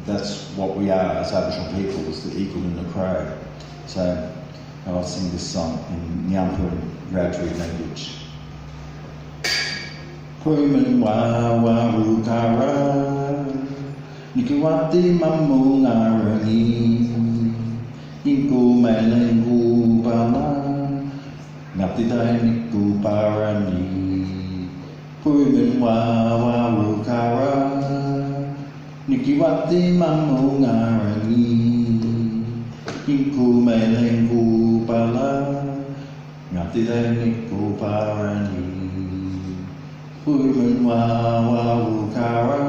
that's what we are as Aboriginal people, is the eagle and the crow. So I'll sing this song in Nyampa and Wiradjuri language. Puiman wa wa rukara, nikiwati mamu ngarangi, inku melengu bala, ngaptidai niku parani. Puiman wa wa rukara, nikiwati mamu ngarangi, inku melengu bala, ngaptidai niku parani. Puiman wa wa rukara,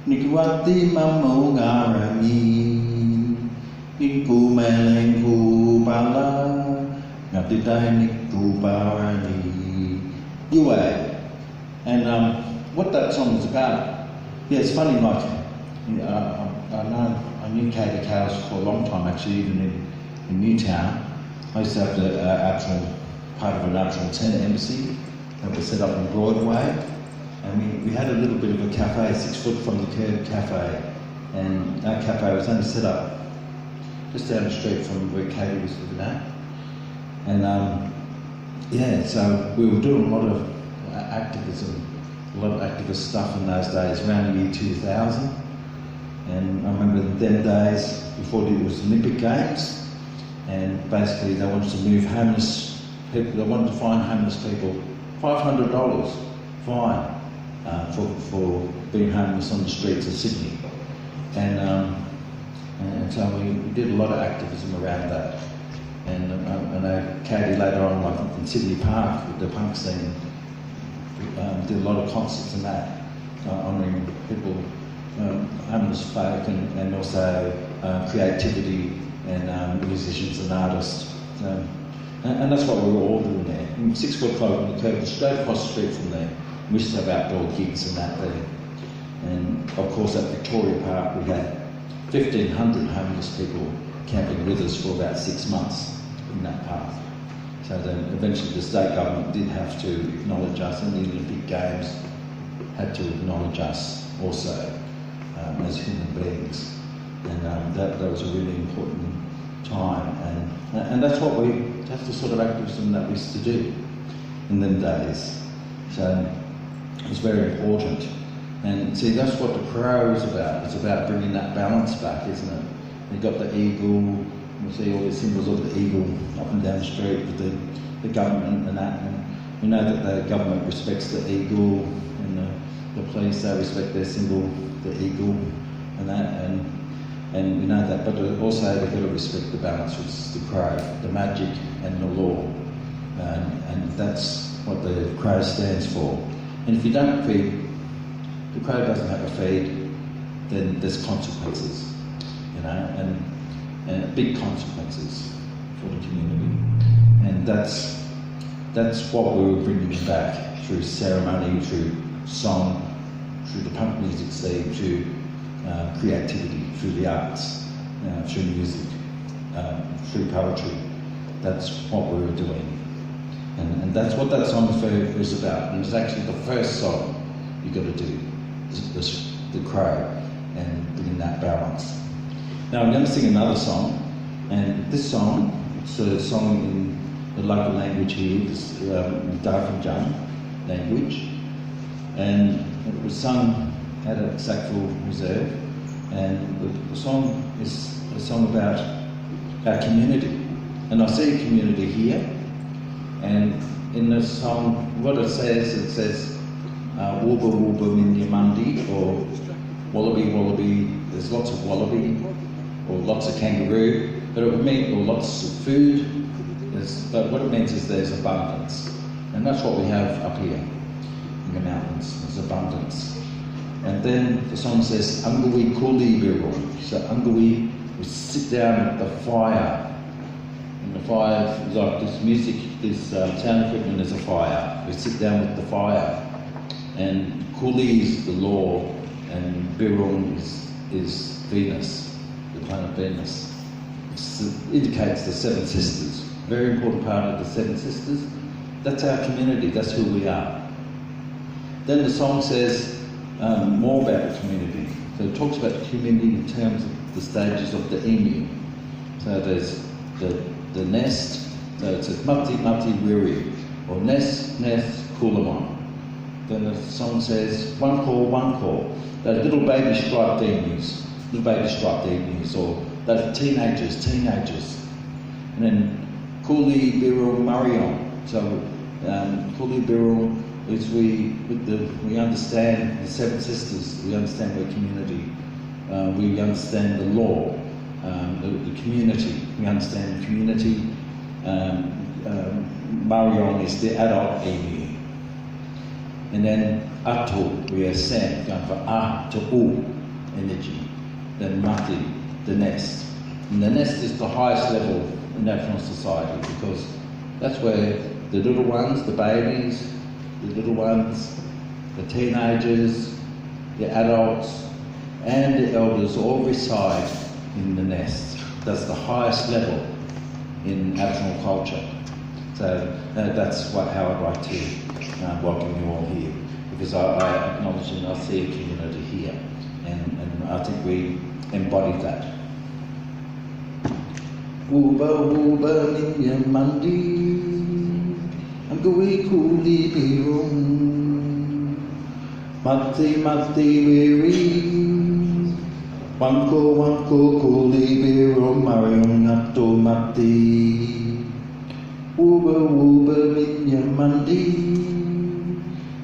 nikiwati mamu ngarangi, inku melengu bala, ngaptidai niku parani. Anyway, and what that song is about, yeah, it's funny, like, I knew Katy Kaos for a long time, actually, even in Newtown. I used to have the part of an Aboriginal tenant embassy that was set up on Broadway, and we had a little bit of a cafe, 6 foot from the curb cafe, and that cafe was only set up just down the street from where Katy was living at. And yeah, so we were doing a lot of activism, a lot of activist stuff in those days, around the year 2000. And I remember them days before there was Olympic Games, and basically they wanted to move homeless people, they wanted to fine homeless people $500 fine for being homeless on the streets of Sydney. And so we did a lot of activism around that. And Katy later on, like in Sydney Park with the punk scene, did a lot of concerts and that, honouring people, homeless folk, and also creativity and musicians and artists. And that's what we were all doing there. 6 foot close on the curb, straight across the street from there. We used to have outdoor gigs and that there. And of course at Victoria Park we had 1,500 homeless people camping with us for about 6 months in that park. So then eventually the state government did have to acknowledge us, and the Olympic Games had to acknowledge us also as human beings. And that was a really important time, and that's the sort of activism that we used to do in them days. So it was very important. And see, that's what the crow is about. It's about bringing that balance back, isn't it? You've got the eagle, you see all the symbols of the eagle up and down the street with the government and that. And we know that the government respects the eagle, and the police, they respect their symbol, the eagle, and that. And we know that, but also they've got to respect the balance, which is the crow, the magic and the law. And that's what the crow stands for. And if you don't feed, the crow doesn't have a feed, then there's consequences, you know, and big consequences for the community. And that's what we were bringing back through ceremony, through song, through the punk music scene, through creativity, through the arts, through music, through poetry. That's what we were doing. And that's what that song is about. And it's actually the first song you've got to do, the crow, and bring that balance. Now I'm going to sing another song, and this song, it's a song in the local language here, this Darfinjung language, and it was sung at a Sackville Reserve, and the song is a song about our community. And I see a community here, and in the song, what it says, Wooba Wooba Minyamundi, or Wallaby Wallaby, there's lots of wallaby, or lots of kangaroo, but it would mean, or lots of food, but what it means is there's abundance. And that's what we have up here in the mountains, there's abundance. And then the song says, Angui Kuli Biro. So Angui, we sit down at the fire. And the fire is like this music, this sound equipment is a fire. We sit down with the fire. And Kuli is the law, and Birung is Venus, the planet Venus. It indicates the 7 sisters. Very important part of the 7 sisters. That's our community, that's who we are. Then the song says more about the community. So it talks talks about the community in terms of the stages of the emu. So there's the nest, so it's a mati wiri, or nest, kulamon. Then the song says, one call. Those little baby striped emus, or those teenagers. And then Kuli Birul Marion. So Kuli Birul is we understand the seven sisters, we understand their community, we understand the law, the community, we understand the community. Marion is the adult emu. And then Atu, we are Sam, going for A to U energy. Then Mati, the nest. And the nest is the highest level in Aboriginal society because that's where the little ones, the babies, the little ones, the teenagers, the adults, and the elders all reside in the nest. That's the highest level in Aboriginal culture. So that's how I'd like to welcome you all here, because I acknowledge and I see a community here, and I think we embody that. Wooba minya mandi, angui kuli birung, mati wiri, wanko kuli birung mariung nato mati. Wooba minya mandi,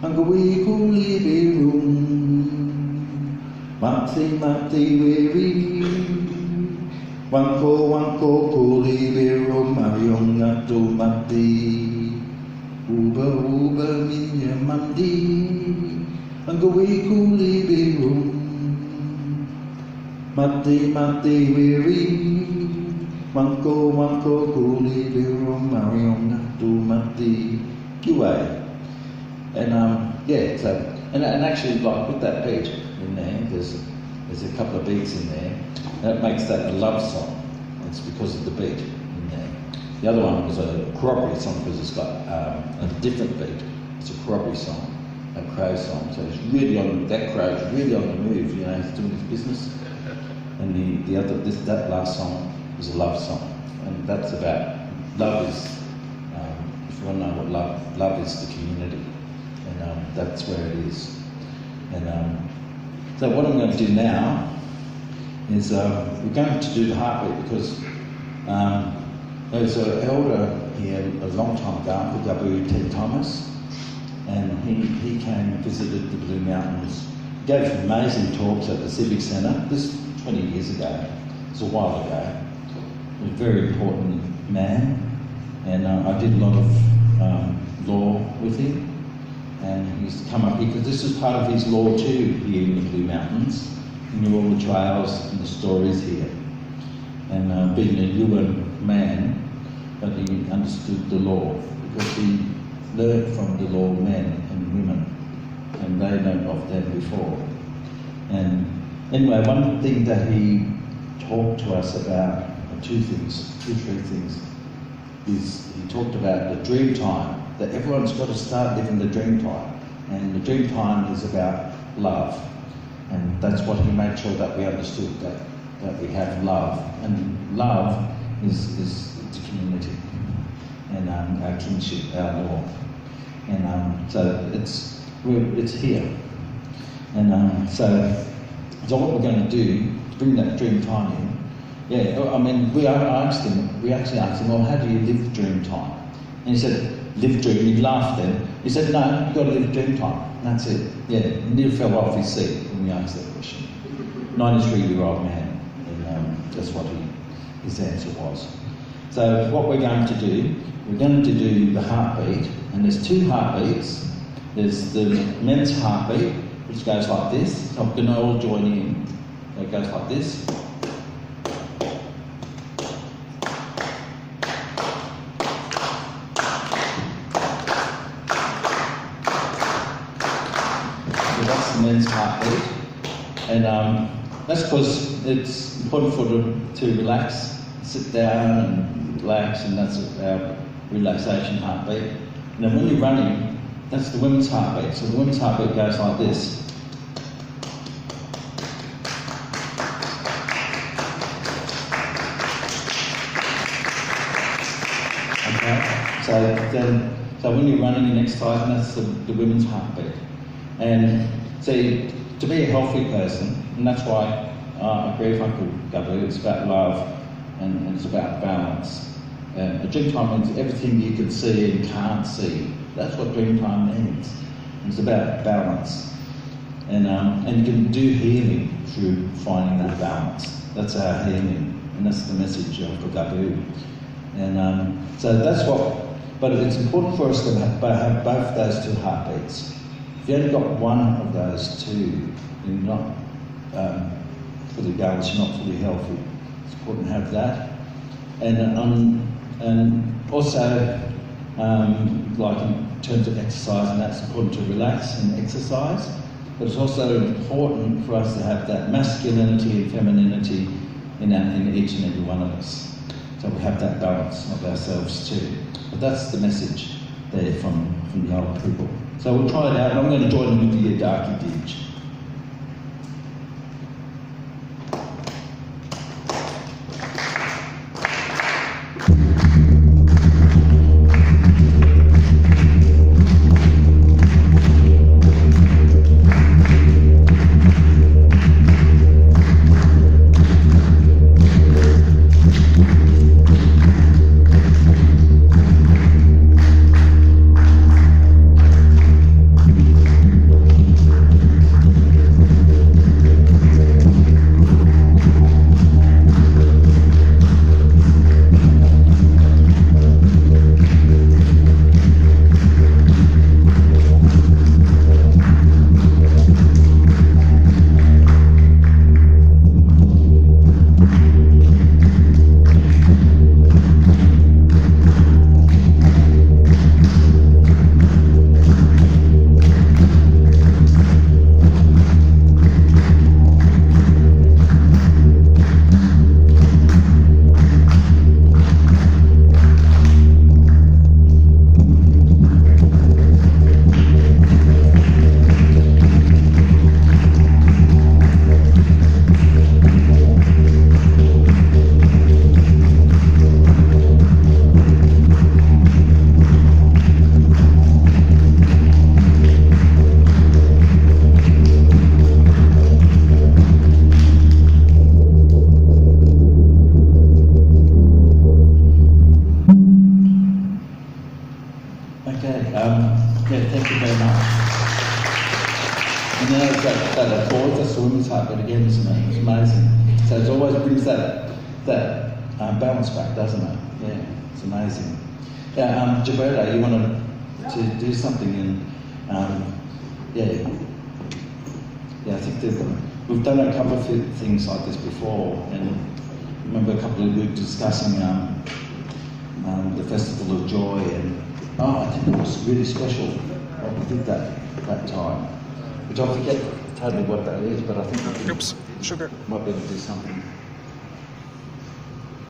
angui kuli birung, mati wiri, wanko kuli birung mariung nato mati. Wooba minya mandi, angui kuli birung, mati wiri, wanko kuli birung mariung nato mati. Kiwai. And yeah, so and actually, like with that beat in there, there's a couple of beats in there. That makes that a love song. It's because of the beat in there. The other one was a corroboree song because it's got a different beat. It's a corroboree song, a crow song. So it's really that crow's really on the move. You know, he's doing his business. And that last song is a love song, and that's about love is. If you want to know what love is, the community. And that's where it is. And so what I'm going to do now is we're going to do the heartbeat because there's an elder here a long time ago, W. Ted Thomas, and he came and visited the Blue Mountains. He gave amazing talks at the Civic Centre. This 20 years ago. It's a while ago. He was a very important man, and I did a lot of law with him. And he's come up here because this is part of his law too here in the Blue Mountains. He knew all the trails and the stories here. And being a Yuan man, but he understood the law because he learned from the law men and women, and they learned of them before. And anyway, one thing that he talked to us about, three things, is he talked about the dream time. That everyone's got to start living the dream time, and the dream time is about love, and that's what he made sure that we understood, that we have love, and love is the community, and our kinship, our law, and so it's here, and so what we're going to do to bring that dream time in. Yeah, I mean, we actually asked him, well, how do you live dream time? And he said, live dream. He laughed then. He said, no, you've got to live dream time. And that's it. Yeah, he nearly fell off his seat when we asked that question. 93-year-old man. And that's what his answer was. So what we're going to do the heartbeat. And there's two heartbeats. There's the men's heartbeat, which goes like this. So I'm going to all join in. So it goes like this. Men's heartbeat, and that's because it's important for them to relax, sit down and relax, and that's our relaxation heartbeat. And then when you're running, that's the women's heartbeat. So the women's heartbeat goes like this. So when you're running an exercise, and that's the women's heartbeat. And see, to be a healthy person, and that's why I agree with Uncle Gaboo, it's about love and it's about balance. A dream time means everything you can see and can't see. That's what dream time means. It's about balance. And you can do healing through finding that balance. That's our healing, and that's the message of Gaboo. And so that's what, but it's important for us to have both those two heartbeats. If you only got one of those two, you're not fully balanced, you're not fully healthy. It's important to have that. And also, like in terms of exercise, and that's important to relax and exercise, but it's also important for us to have that masculinity and femininity in each and every one of us. So we have that balance of ourselves too. But that's the message there from the old people. So we'll try it out, and I'm going to join in with the Darky Ditch. Thank you very much. And then that applause, that's the women's heart, but again, it's amazing. So it always brings that balance back, doesn't it? Yeah, it's amazing. Yeah, Gilberto, you wanted to do something, and I think we've done a couple of things like this before, and I remember a couple of weeks discussing the Festival of Joy, and I think it was really special what we did that time. Which I forget totally what that is, but I think Oops, sugar. might be able to do something.